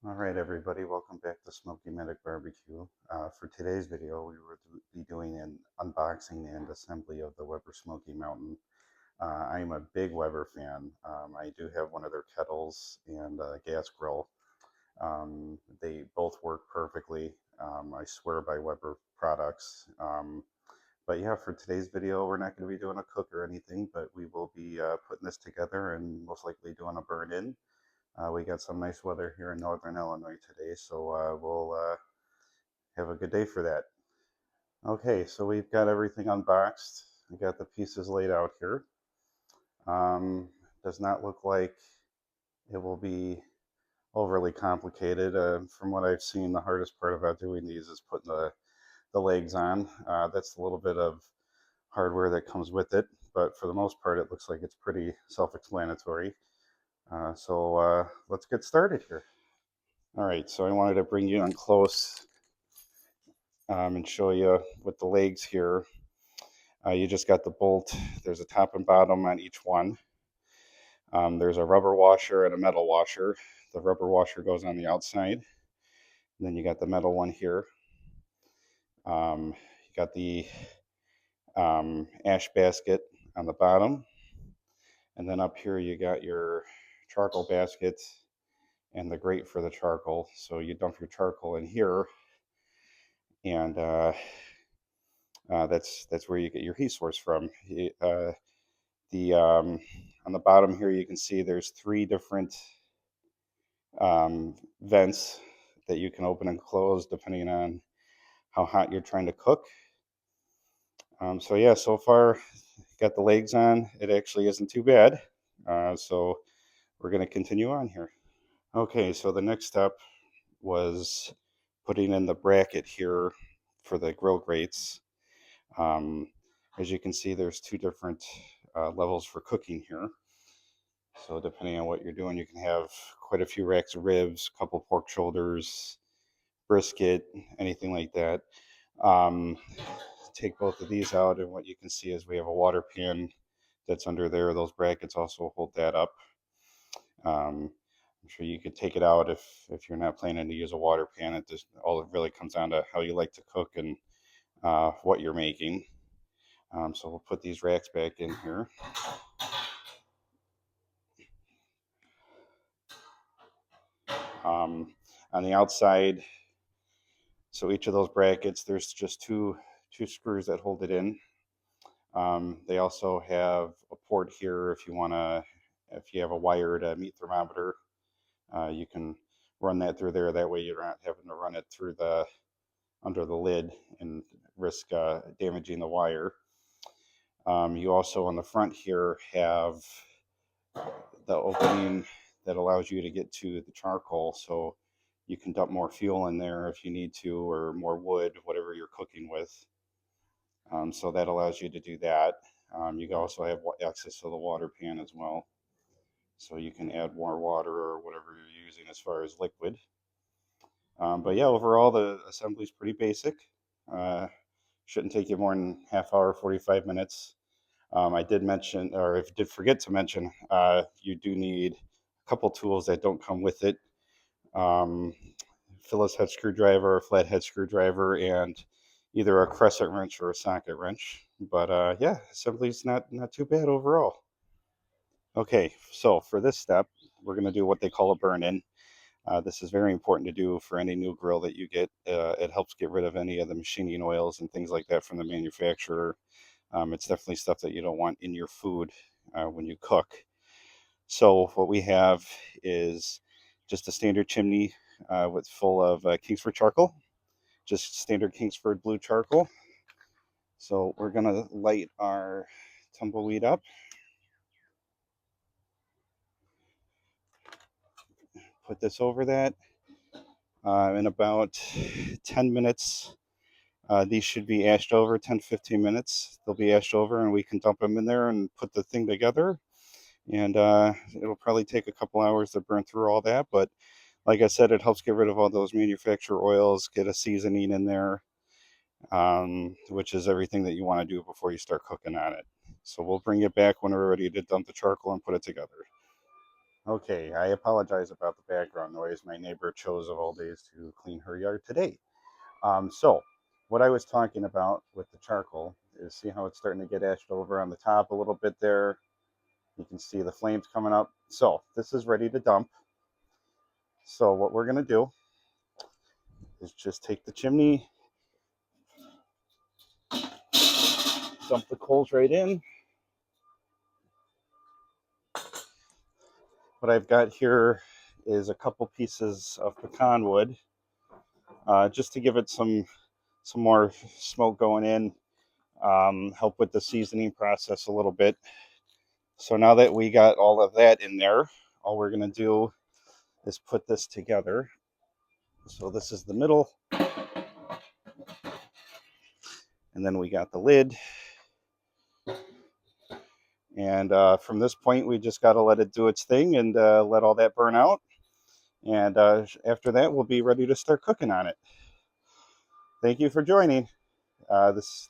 All right, everybody, welcome back to Smoky Medic Barbecue. For today's video, we will be doing an unboxing and assembly of the Weber Smoky Mountain. I'm a big Weber fan. I do have one of their kettles and a gas grill. They both work perfectly. I swear by Weber products. But yeah, for today's video, we're not going to be doing a cook or anything, but we will be putting this together and most likely doing a burn-in. We got some nice weather here in northern Illinois today, so we'll have a good day for that. Okay, so we've got everything unboxed. We got the pieces laid out here. Does not look like it will be overly complicated. From what I've seen, the hardest part about doing these is putting the legs on. That's a little bit of hardware that comes with it, but for the most part, it looks like it's pretty self-explanatory. So let's get started here. All right, so I wanted to bring you in close and show you with the legs here. You just got the bolt. There's a top and bottom on each one. There's a rubber washer and a metal washer. The rubber washer goes on the outside. And then you got the metal one here. You got the ash basket on the bottom. And then up here you got your charcoal basket and the grate for the charcoal. So you dump your charcoal in here, and that's where you get your heat source from. The On the bottom here, you can see there's three different vents that you can open and close depending on how hot you're trying to cook. So yeah, so far got the legs on. It actually isn't too bad. So we're going to continue on here. Okay, so the next step was putting in the bracket here for the grill grates. Um, as you can see, there's two different levels for cooking here. So depending on what you're doing, you can have quite a few racks of ribs, a couple pork shoulders, brisket, anything like that. Um, Take both of these out, and what you can see is we have a water pan that's under there. Those brackets also hold that up. I'm sure you could take it out if you're not planning to use a water pan. It just all it really comes down to how you like to cook and what you're making. So we'll put these racks back in here. On the outside, so each of those brackets, there's just two screws that hold it in. They also have a port here if you have a wired meat thermometer, you can run that through there. That way you're not having to run it through the under the lid and risk damaging the wire. You also on the front here have the opening that allows you to get to the charcoal, so you can dump more fuel in there if you need to, or more wood, whatever you're cooking with. So that allows you to do that. You also have access to the water pan as well, so you can add more water or whatever you're using as far as liquid. But yeah, overall the assembly is pretty basic. Uh, shouldn't take you more than half hour, 45 minutes. I did mention, or if did forget to mention, you do need a couple tools that don't come with it. Um, Phillips head screwdriver, a flathead screwdriver, and either a crescent wrench or a socket wrench. But yeah, assembly's not too bad overall. Okay, so for this step, we're going to do what they call a burn-in. This is very important to do for any new grill that you get. It helps get rid of any of the machining oils and things like that from the manufacturer. It's definitely stuff that you don't want in your food when you cook. So what we have is just a standard chimney with full of Kingsford charcoal, just standard Kingsford blue charcoal. So we're gonna light our tumbleweed up, put this over that. In about 10 minutes, these should be ashed over, 10-15 minutes. They'll be ashed over, and we can dump them in there and put the thing together. And it'll probably take a couple hours to burn through all that. But like I said, it helps get rid of all those manufacturer oils, get a seasoning in there, which is everything that you want to do before you start cooking on it. So we'll bring it back when we're ready to dump the charcoal and put it together. Okay, I apologize about the background noise. My neighbor chose of all days to clean her yard today. So, what I was talking about with the charcoal is see how it's starting to get ashed over on the top a little bit there. You can see the flames coming up. So, this is ready to dump. So, what we're going to do is just take the chimney, dump the coals right in. What I've got here is a couple pieces of pecan wood, just to give it some more smoke going in, help with the seasoning process a little bit. So now that we got all of that in there, all we're going to do is put this together. So this is the middle, and then we got the lid. And from this point, we just got to let it do its thing and let all that burn out. And after that, we'll be ready to start cooking on it. Thank you for joining. This